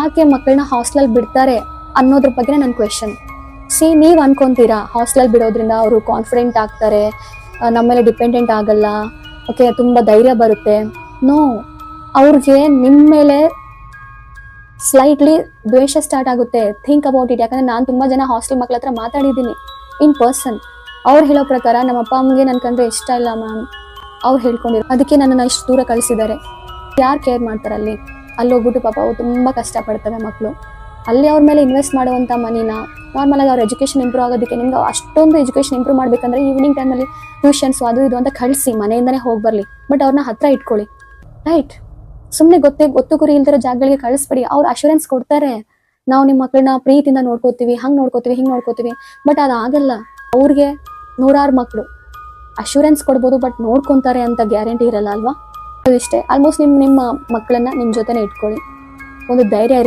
ಯಾಕೆ ಮಕ್ಕಳನ್ನ ಹಾಸ್ಟೆಲ್ ಬಿಡ್ತಾರೆ ಅನ್ನೋದ್ರ ಬಗ್ಗೆ ನನ್ನ ಕ್ವೆಶನ್. ನೀವು ಅನ್ಕೊಂತೀರಾ ಹಾಸ್ಟೆಲ್ ಬಿಡೋದ್ರಿಂದ ಅವರು ಕಾನ್ಫಿಡೆಂಟ್ ಆಗ್ತಾರೆ, ನಮ್ಮ ಮೇಲೆ ಡಿಪೆಂಡೆಂಟ್ ಆಗಲ್ಲ, ಓಕೆ ತುಂಬ ಧೈರ್ಯ ಬರುತ್ತೆ. ನೋ, ಅವ್ರಿಗೆ ನಿಮ್ಮ ಮೇಲೆ ಸ್ಲೈಟ್ಲಿ ದ್ವೇಷ ಸ್ಟಾರ್ಟ್ ಆಗುತ್ತೆ. Think about it. ಯಾಕಂದ್ರೆ ನಾನು ತುಂಬ ಜನ ಹಾಸ್ಟೆಲ್ ಮಕ್ಳ ಹತ್ರ ಮಾತಾಡಿದ್ದೀನಿ ಇನ್ ಪರ್ಸನ್. ಅವ್ರು ಹೇಳೋ ಪ್ರಕಾರ ನಮ್ಮ ಅಪ್ಪ ಅಮ್ಮಗೆ ನನ್ನ ಕಂಡ್ರೆ ಇಷ್ಟ ಇಲ್ಲ ಮ್ಯಾಮ್, ಅವ್ರು ಹೇಳ್ಕೊಂಡಿರೋ ಅದಕ್ಕೆ ನನ್ನನ್ನು ಇಷ್ಟು ದೂರ ಕಳಿಸಿದ್ದಾರೆ. ಯಾರು ಕೇರ್ ಮಾಡ್ತಾರೆ ಅಲ್ಲಿ ಹೋಗ್ಬಿಟ್ಟು ಪಾಪ ಅವು ತುಂಬ ಕಷ್ಟಪಡ್ತವೆ ಮಕ್ಕಳು. ಅಲ್ಲಿ ಅವ್ರ ಮೇಲೆ ಇನ್ವೆಸ್ಟ್ ಮಾಡುವಂಥ ಮನಿನ ನಾರ್ಮಲಾಗಿ ಅವ್ರ ಎಜುಕೇಷನ್ ಇಂಪ್ರೂವ್ ಆಗೋದಕ್ಕೆ, ನಿಮ್ಗೆ ಅಷ್ಟೊಂದು ಎಜುಕೇಷನ್ ಇಂಪ್ರೂವ್ ಮಾಡಬೇಕಂದ್ರೆ ಈವ್ನಿಂಗ್ ಟೈಮಲ್ಲಿ ಟ್ಯೂಷನ್ಸು ಅದು ಇದು ಅಂತ ಕಳಿಸಿ, ಮನೆಯಿಂದನೇ ಹೋಗಿ ಬರಲಿ. ಬಟ್ ಅವ್ರನ್ನ ಹತ್ರ ಇಟ್ಕೊಳ್ಳಿ, ರೈಟ್? ಸುಮ್ಮನೆ ಗೊತ್ತು ಗುರಿ ಇಲ್ದಿರೋ ಜಾಗಗಳಿಗೆ ಕಳಿಸ್ಬೇಡಿ. ಅವ್ರು ಅಶ್ಯೂರೆನ್ಸ್ ಕೊಡ್ತಾರೆ, ನಾವು ನಿಮ್ಮ ಮಕ್ಕಳನ್ನ ಪ್ರೀತಿಯಿಂದ ನೋಡ್ಕೋತೀವಿ, ಹಂಗೆ ನೋಡ್ಕೋತೀವಿ, ಹಿಂಗೆ ನೋಡ್ಕೋತೀವಿ. ಬಟ್ ಅದಾಗಲ್ಲ. ಅವ್ರಿಗೆ ನೂರಾರು ಮಕ್ಕಳು ಅಶ್ಯೂರೆನ್ಸ್ ಕೊಡ್ಬೋದು, ಬಟ್ ನೋಡ್ಕೊತಾರೆ ಅಂತ ಗ್ಯಾರಂಟಿ ಇರಲ್ಲ ಅಲ್ವಾ? ಇಷ್ಟೇ. ಆಲ್ಮೋಸ್ಟ್ ನಿಮ್ಮ ಮಕ್ಕಳನ್ನ ನಿಮ್ಮ ಜೊತೆನೇ ಇಟ್ಕೊಳ್ಳಿ, ಒಂದು ಧೈರ್ಯ